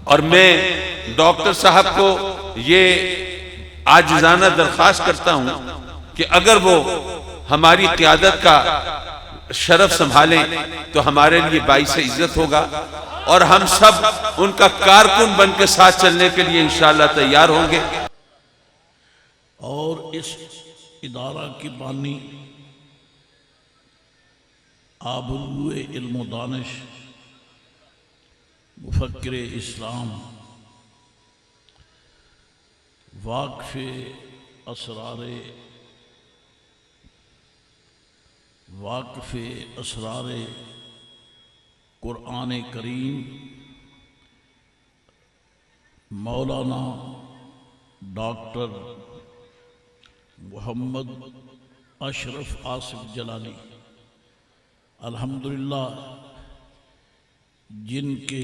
और मैं डॉक्टर साहब को ये आजिज़ाना दरख्वास्त करता हूं कि अगर वो हमारी क़ियादत का शरफ संभालें तो हमारे लिए बाइस इज्जत होगा और हम सब उनका कारकुन बन के साथ चलने के लिए इंशाअल्लाह तैयार होंगे। और इस इदारा की बानी आबरूए इल्म दानिश मुफक्किर इस्लाम वाक़फ़े असरारे कुरान करीम मौलाना डॉक्टर मोहम्मद अशरफ आसिफ जलाली अल्हम्दुलिल्लाह, जिनके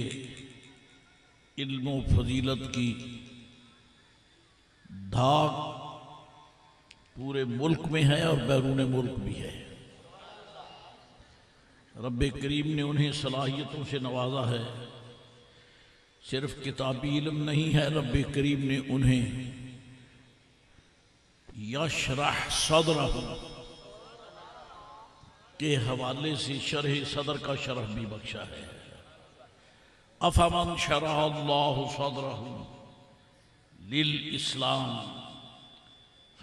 इल्म फजीलत की धाक पूरे मुल्क में है और बैरून मुल्क भी है। रब्बे करीम ने उन्हें सलाहियतों से नवाजा है। सिर्फ किताबी इल्म नहीं है, रब्बे करीम ने उन्हें यशरह सदरहू के हवाले से शरह सदर का शरफ भी बख्शा है। अफमन शरह अल्लाहु सदरहू लिल इस्लाम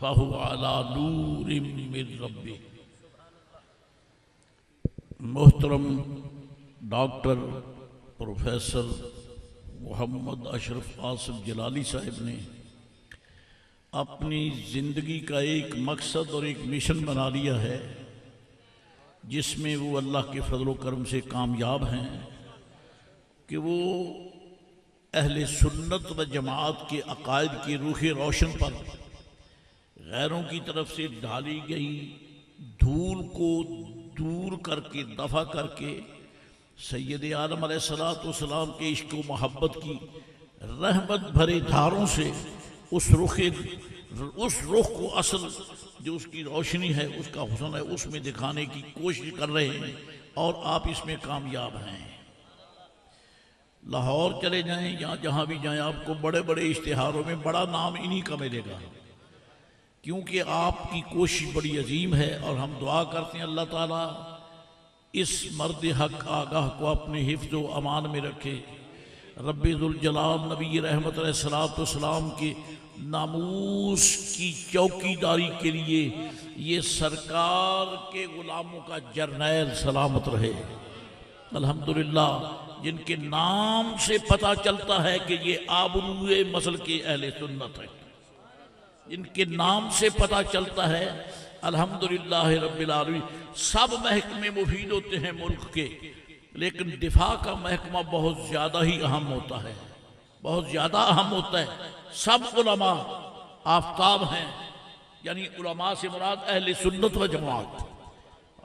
फहु अला नूरिम मिन रब्बी। मोहतरम डॉक्टर प्रोफेसर मोहम्मद अशरफ आसिफ जलाली साहब ने अपनी ज़िंदगी का एक मकसद और एक मिशन बना लिया है, जिसमें वो अल्लाह के फजल करम से कामयाब हैं कि वो अहले सुन्नत व जमात के अकायद की रूह रोशन पर गैरों की तरफ से डाली गई धूल को दूर करके दफा करके सैयद आलम अलैहिस्सलाम के इश्क व मोहब्बत की रहमत भरे धारों से उस रुख को असल जो उसकी रोशनी है, उसका हुस्न है, उसमें दिखाने की कोशिश कर रहे हैं और आप इसमें कामयाब हैं। लाहौर चले जाएं या जहाँ भी जाएं, आपको बड़े बड़े इश्तिहारों में बड़ा नाम इन्हीं का मिलेगा, क्योंकि आपकी कोशिश बड़ी अजीम है। और हम दुआ करते हैं अल्लाह ताला इस मर्द हक आगाह को अपने हिफ्ज़ व अमान में रखे। रब्बे जुल जलाल नबी रहमत अलैहिस्सलाम के नामूस की चौकीदारी के लिए ये सरकार के गुलामों का जर्नैल सलामत रहे। अल्हम्दुलिल्लाह, जिनके नाम से पता चलता है कि ये आबरूए मसल के अहले सुन्नत है, जिनके नाम से पता चलता है अल्हम्दुलिल्लाह रब्बिल आलमीन। सब महकमे मुफीद होते हैं मुल्क के, लेकिन दिफा का महकमा बहुत ज़्यादा ही अहम होता है, बहुत ज़्यादा अहम होता है। सब उलमा आफ्ताब हैं, यानी उलमा से मुराद अहले सुन्नत व जमात।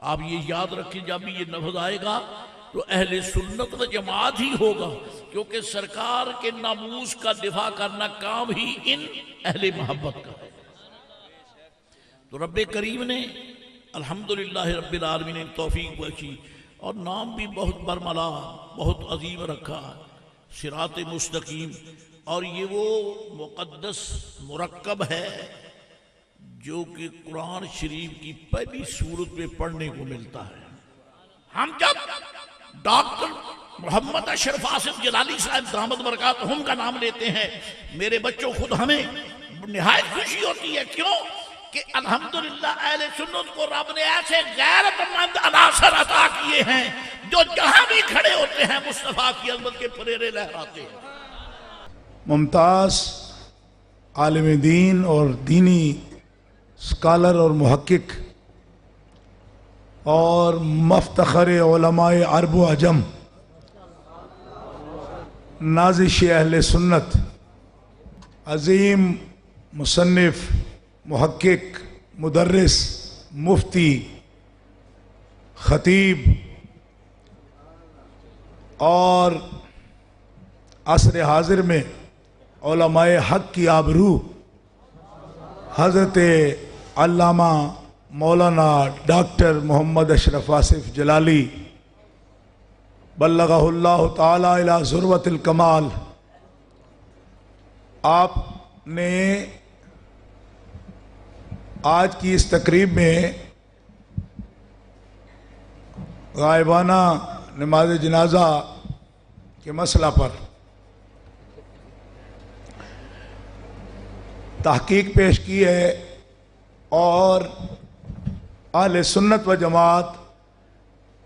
आप ये याद रखिए, जब भी ये लफ्ज़ आएगा तो अहले सुन्नत व जमात ही होगा, क्योंकि सरकार के नामूस का दिफा करना काम ही इन अहले मोहब्बत का है। तो रब्बे करीम ने अल्हम्दुलिल्लाह रब्बिल आलमीन ने तौफीक बख्शी और नाम भी बहुत बरमला, बहुत अजीम रखा, सिरात मुस्तकीम। और ये वो मुक़द्दस मुरक्कब है जो कि कुरान शरीफ की पहली सूरत में पढ़ने को मिलता है। हम जब डॉक्टर मोहम्मद अशरफ आसिफ जलाली साहब दामद बरकातहुम का नाम लेते हैं, मेरे बच्चों, खुद हमें निहायत खुशी होती है। क्यों कि अल्हम्दुलिल्लाह अहले सुन्नत को रब ने ऐसे गैरतमंद अनासर अता किए हैं जो जहां भी खड़े होते हैं मुस्तफा की अज़मत के फरेरे लहराते हैं। मुमताज़ आलिम दीन और दीनी स्कॉलर और मुहक्किक और मफ्तखर उलमाए अरब व अजम, नाज़िश अहले सुन्नत, अज़ीम मुसन्निफ, मुहक्किक, मुदर्रिस, मुफ्ती, खतीब और असर हाजिर में उलमाए हक की आबरू हज़रत अल्लामा मौलाना डॉक्टर मोहम्मद अशरफ आसिफ जलाली बल्लगहुल्लाहु ताला इला ज़ुर्वतिल कमाल आपने आज की इस तकरीब में गायबाना नमाज जनाजा के मसला पर तहकीक पेश की है और अहले सुन्नत व जमात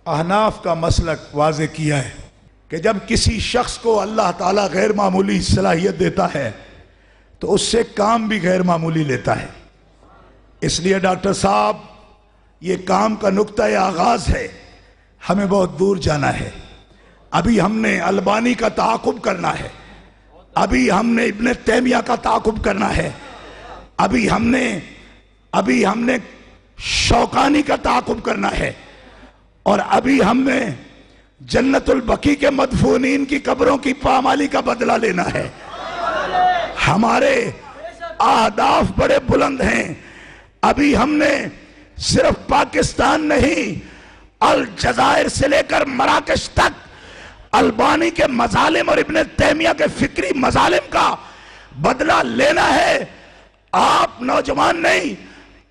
अहनाफ का मसलक वाज़े किया है कि जब किसी शख्स को अल्लाह ताला गैर मामूली सलाहियत देता है तो उससे काम भी गैर मामूली लेता है। इसलिए डॉक्टर साहब, ये काम का नुक्ता आगाज है, हमें बहुत दूर जाना है। अभी हमने अलबानी का ताक़ुब करना है, अभी हमने इब्ने तैमिया का ताक़ुब करना है, अभी हमने शौकानी का ताक़ुब करना है, और अभी हमने जन्नतुल बकी के मदफूनीन की कब्रों की पामाली का बदला लेना है। हमारे अहदाफ बड़े बुलंद हैं। अभी हमने सिर्फ पाकिस्तान नहीं, अलजायर से लेकर मराकश तक अलबानी के मजालिम और इब्ने तैमिया के फिक्री मजालिम का बदला लेना है। आप नौजवान नहीं,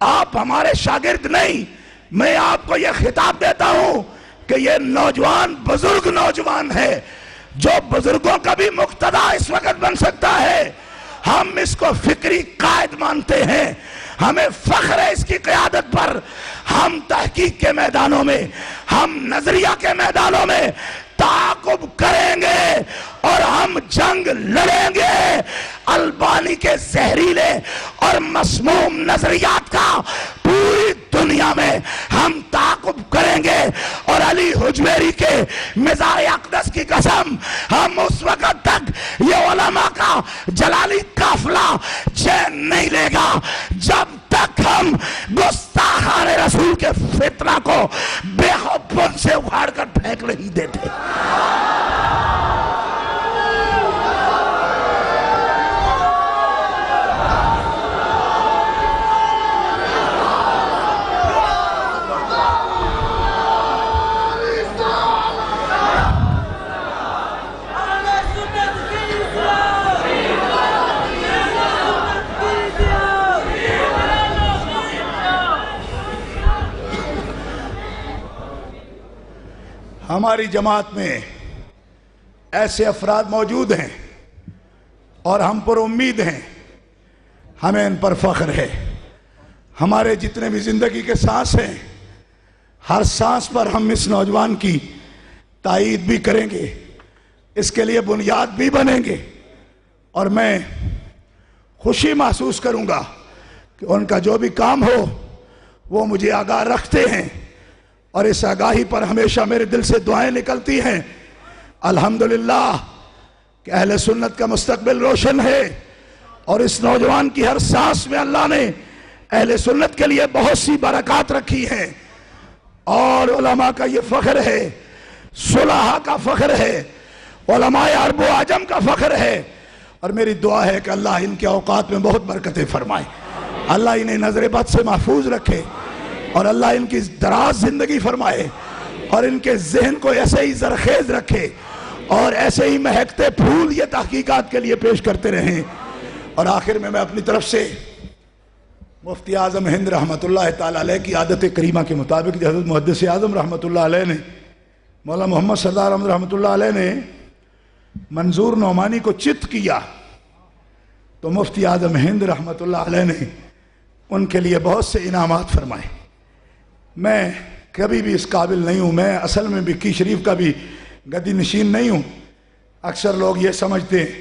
आप हमारे शागिर्द नहीं, मैं आपको यह खिताब देता हूं कि यह नौजवान बुजुर्ग नौजवान है जो बुजुर्गों का भी मुक्तदा इस वक्त बन सकता है। हम इसको फिक्री कायद मानते हैं, हमें फख्र है इसकी क़यादत पर। हम तहकीक के मैदानों में, हम नजरिया के मैदानों में ताक़ुब करेंगे और हम जंग लड़ेंगे अलबानी के जहरीले और मसमूम नजरियात का। पूरी दुनिया में हम ताक़ुब करेंगे और अली हुजवेरी के मिज़ार अक़दस की कसम, हम उस वक़्त तक ये उलमा का जलाली काफिला चैन नहीं लेगा जब तक हम गुस्ताखाने रसूल के फितना को बेखौफ से उखाड़ कर फेंक नहीं देते। हमारी जमात में ऐसे अफराद मौजूद हैं और हम पर उम्मीद हैं, हमें इन पर फख्र है। हमारे जितने भी जिंदगी के सांस हैं, हर सांस पर हम इस नौजवान की तायीद भी करेंगे, इसके लिए बुनियाद भी बनेंगे। और मैं खुशी महसूस करूंगा कि उनका जो भी काम हो वो मुझे आगाह रखते हैं और इस आगाही पर हमेशा मेरे दिल से दुआएं निकलती हैं। अल्हम्दुलिल्लाह कि अहले सुन्नत का मुस्तकबिल रोशन है और इस नौजवान की हर सांस में अल्लाह ने अहले सुन्नत के लिए बहुत सी बरकत रखी है। और उलमा का ये फख्र है, सुलहा का फख्र है, उलमाए अरब व आजम का फख्र है। और मेरी दुआ है कि अल्लाह इनके औकात में बहुत बरकतें फरमाए, अल्लाह इन्हें नजर बद से महफूज रखे और अल्लाह इनकी दराज जिंदगी फरमाए और इनके जहन को ऐसे ही जरखेज रखे और ऐसे ही महकते फूल ये तहकीकात के लिए पेश करते रहें। और आखिर में मैं अपनी तरफ से मुफ्ती आज़म हिंद रहमतुल्लाह ताला अलैह की आदत करीमा के मुताबिक हज़रत मुहद्दिस आज़म रहमतुल्लाह अलैह ने, मौला मोहम्मद सरदार अहमद रहमतुल्लाह अलैह ने मंजूर नौमानी को चित किया तो मुफ्ती आज़म हिंद रहमतुल्लाह अलैह ने उनके लिए बहुत से इनामात फरमाए। मैं कभी भी इस काबिल नहीं हूँ, मैं असल में बिक्की शरीफ का भी गद्दी नशीन नहीं हूँ। अक्सर लोग ये समझते हैं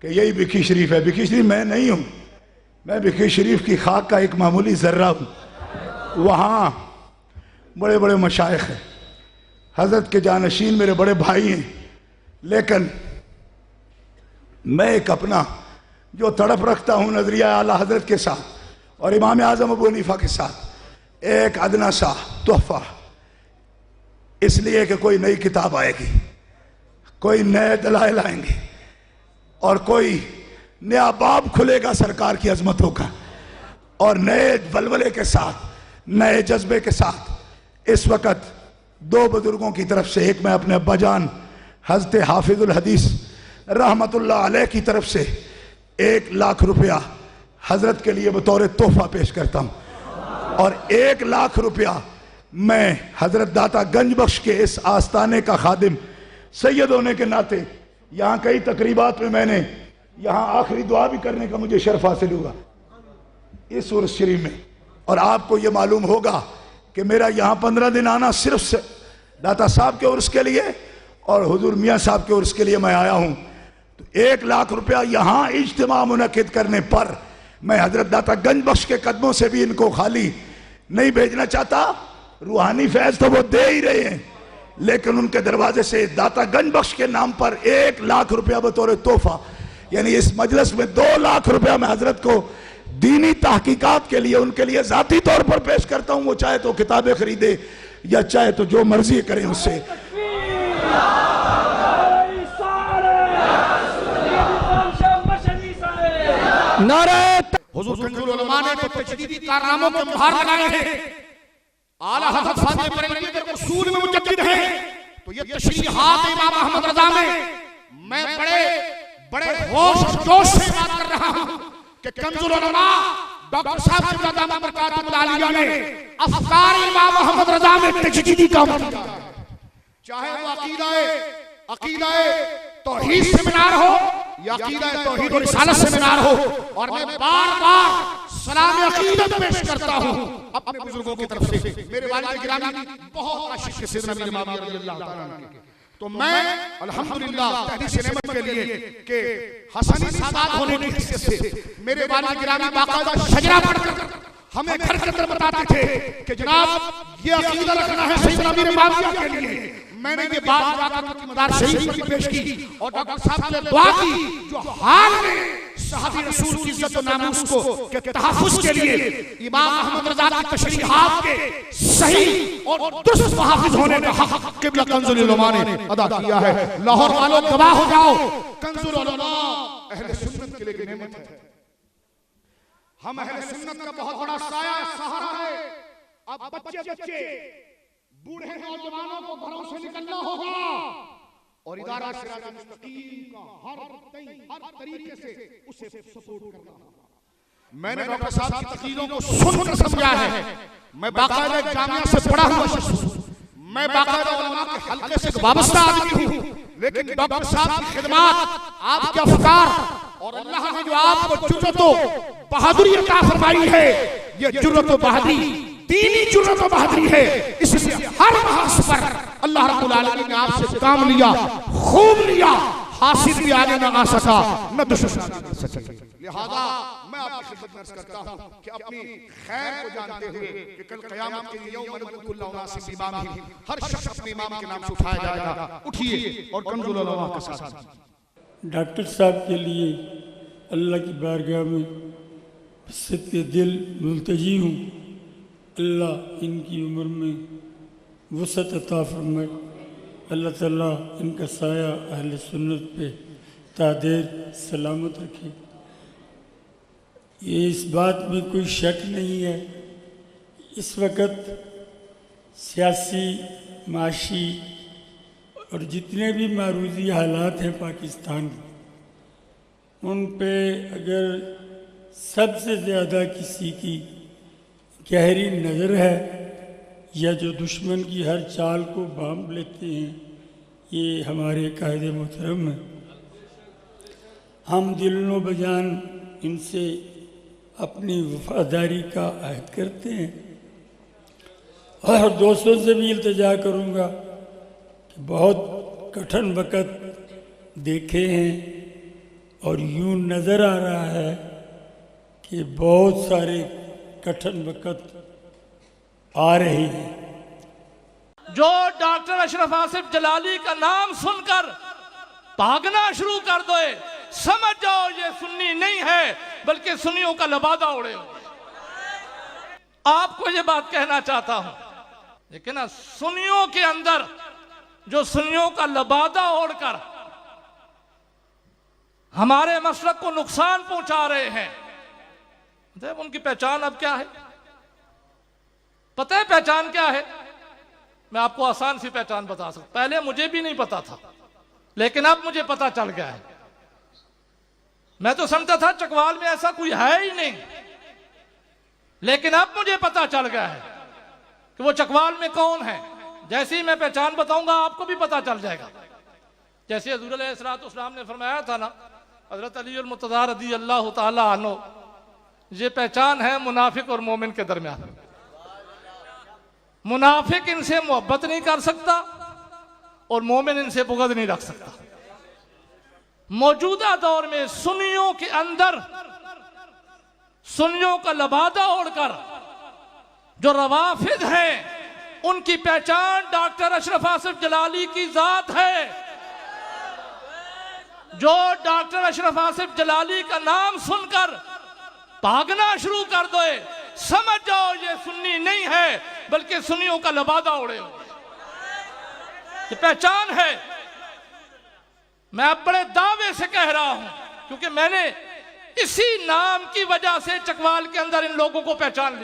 कि यही बिक्की शरीफ है, बिक्की शरीफ मैं नहीं हूँ। मैं बिक्की शरीफ की खाक का एक मामूली ज़र्रा हूँ। वहाँ बड़े बड़े मशाइख हैं, हज़रत के जानशीन मेरे बड़े भाई हैं, लेकिन मैं एक अपना जो तड़प रखता हूँ नजरिया आला हज़रत के साथ और इमाम आज़म अबू हनीफा के साथ, एक अदना सा तोहफा, इसलिए कि कोई नई किताब आएगी, कोई नए दलाइल आएंगे और कोई नया बाब खुलेगा सरकार की अजमतों का और नए वलवले के साथ, नए जज्बे के साथ। इस वक्त दो बुजुर्गों की तरफ से, एक मैं अपने अब्बा जान हज़रत हाफिजुल हदीस रहमतुल्लाह अलैह की तरफ से 1,00,000 रुपया हजरत के लिए बतौर तोहफा पेश करता हूं और 1,00,000 रुपया मैं हजरत दाता गंज बख्श के इस आस्थाने का खादिम सैयद होने के नाते यहाँ कई तकरीबात में मैंने यहाँ आखिरी दुआ भी करने का मुझे शर्फ हासिल हुआ इस उर्स शरीफ में। और आपको ये मालूम होगा कि मेरा यहाँ 15 दिन आना सिर्फ से दाता साहब के उर्स के लिए और हुजूर मियाँ साहब के उर्स के लिए मैं आया हूँ। तो 1,00,000 रुपया यहाँ इज्तिमा मुनक्किद करने पर मैं हजरत दाता गंज बख्श के कदमों से भी इनको खाली नहीं भेजना चाहता। रूहानी फैज तो वो दे ही रहे हैं, लेकिन उनके दरवाजे से दाता गंज बख्श के नाम पर 1,00,000 रुपया बतौर तोहफा, यानी इस मजलिस में 2,00,000 रुपया मैं हजरत को दीनी तहकीकात के लिए उनके लिए जाती तौर पर पेश करता हूं। वो चाहे तो किताबें खरीदे या चाहे तो जो मर्जी करें उससे। नारे हुजूर कंजुल उलमा ने तो तजदीदी कारनामों के मुहार लगाए हैं। आला हज़रत फातिह बरेलवी अगर उसूल में मुजद्दिद है तो ये तशरीहात इमाम अहमद रज़ा में मैं बड़े होश और जोश से बात कर रहा हूं कि कंजुल उलमा डॉक्टर साहब की दामा बरकातुल आलिया ने अफकार इमाम अहमद रज़ा में तजदीदी काम किया, चाहे वो अकीदा तौहीद सेमिनार हो या अकीदा तौहीद और रिसालत सेमिनार हो। और मैं बार-बार सलाम अकीदत पेश करता हूं अपने बुजुर्गों की तरफ से। मेरे वालिद गिरामी बहुत आशिक के सैयदना मीर इमाम रज़ियल्लाहु ताला अन्हु, तो मैं अल्हम्दुलिल्लाह तहदीस नेमत के लिए कि हसनी सादात होने की हैसियत से मेरे वालिद गिरामी बाकायदा शजरा पढ़कर हमें घर के अंदर बताते थे कि जनाब ये अकीदा रखना है सैयदना मीर इमाम के लिए। मैंने ये बात जाकर की मदार शरीफ पर पेश की और डॉक्टर साहब ने दुआ की जो हाल में सहाबी रसूल की इज्जत और नामूस को के तहफ्फुज के लिए इमाम अहमद रज़ा की तशरीहात के सही और दुरुस्त मुहाफिज होने का हक क़िबला कंजुल उलमा ने अदा किया है। लाहौर वालों गवाह हो जाओ, कंजुल उलमा अहले सुन्नत के लिए नेमत है। हम अहले सुन्नत का बहुत बड़ा साया सहारा है। अब बच्चे बूढ़े नौजवानों को घरों से निकलना होगा और इदारा सिराज मुस्तकीम का हर तरीके से उसे सपोर्ट करना होगा। मैंने डॉक्टर साहब की तकरीरों को सुनकर समझा है। मैं बाकायदा जामिया से पढ़ा हुआ शख्स हूं, मैं बाकायदा उलमा के हल्के से वाबस्ता आदमी हूं, लेकिन डॉक्टर साहब की खिदमत, आपके अफकार और अल्लाह ने जो आपको जुर्रत और बहादुरी अता फरमाई है, ये जुर्रत और बहादुरी दीनी जुर्रत और बहादुरी है। इसलिए हर महास पर अल्लाह रब्बुल आलमीन ने आपसे काम लिया, खूब लिया, हासिल भी आगे न आ सका न दुश्मन आ सके। लिहाजा मैं आपकी खिदमत में अर्ज करता हूं कि अपनी खैर को जानते हुए कि कल क़यामत के लिए यौम कुल्लु उनासिन बिइमामिहिम, हर शख्स अपने इमाम के नाम से उठाया जाएगा। उठिए और कंजुल उलमा के साथ डॉक्टर साहब के लिए अल्लाह की बारगाह में सिद्क़े दिल मुल्तजी हूँ। अल्लाह इनकी उम्र में वसअत अता फरमाए। अल्लाह ताला इनका साया अहले सुन्नत पे तादेर सलामत रखे। ये इस बात में कोई शक नहीं है, इस वक्त सियासी, माशी और जितने भी मारूजी हालात हैं पाकिस्तान में, उन पे अगर सबसे ज़्यादा किसी की गहरी नज़र है या जो दुश्मन की हर चाल को भांप लेते हैं, ये हमारे कायद मोहतरम हैं। हम दिलो बजान इनसे अपनी वफादारी का अहद करते हैं और दोस्तों से भी इल्तिजा करूँगा कि बहुत कठिन वक़्त देखे हैं और यूँ नज़र आ रहा है कि बहुत सारे कठिन वक़्त आ रहे हैं। जो डॉक्टर अशरफ आसिफ जलाली का नाम सुनकर भागना शुरू कर दो, समझ जाओ ये सुन्नी नहीं है बल्कि सुन्नियों का लबादा उड़े। आपको ये बात कहना चाहता हूं, लेकिन ना सुन्नियों के अंदर जो सुन्नियों का लबादा ओढ़कर हमारे मसलक को नुकसान पहुंचा रहे हैं, उनकी पहचान अब क्या है? पता है पहचान क्या है? मैं आपको आसान सी पहचान बता सकता। पहले मुझे भी नहीं पता था, लेकिन अब मुझे पता चल गया है। मैं तो समझता था चकवाल में ऐसा कोई है ही नहीं, लेकिन अब मुझे पता चल गया है कि वो चकवाल में कौन है। जैसे ही मैं पहचान बताऊंगा आपको भी पता चल जाएगा। जैसे हज़ूर अलैहिस्सलाम ने फरमाया था ना, हज़रत अली मुर्तज़ा रज़ी अल्लाह ताला अन्हु, ये पहचान है मुनाफिक और मोमिन के दरमियान। मुनाफिक इनसे मोहब्बत नहीं कर सकता और मोमिन इनसे बुग़्ज़ नहीं रख सकता। मौजूदा दौर में सुन्नियों के अंदर सुन्नियों का लबादा ओढ़कर जो रवाफिद हैं, उनकी पहचान डॉक्टर अशरफ आसिफ जलाली की जात है। जो डॉक्टर अशरफ आसिफ जलाली का नाम सुनकर भागना शुरू कर दे, समझ जाओ ये सुन्नी नहीं है बल्कि सुन्नियों का लबादा ओढ़े हो। ये पहचान है। मैं अब बड़े दावे से कह रहा हूं, क्योंकि मैंने इसी नाम की वजह से चकवाल के अंदर इन लोगों को पहचान लिया।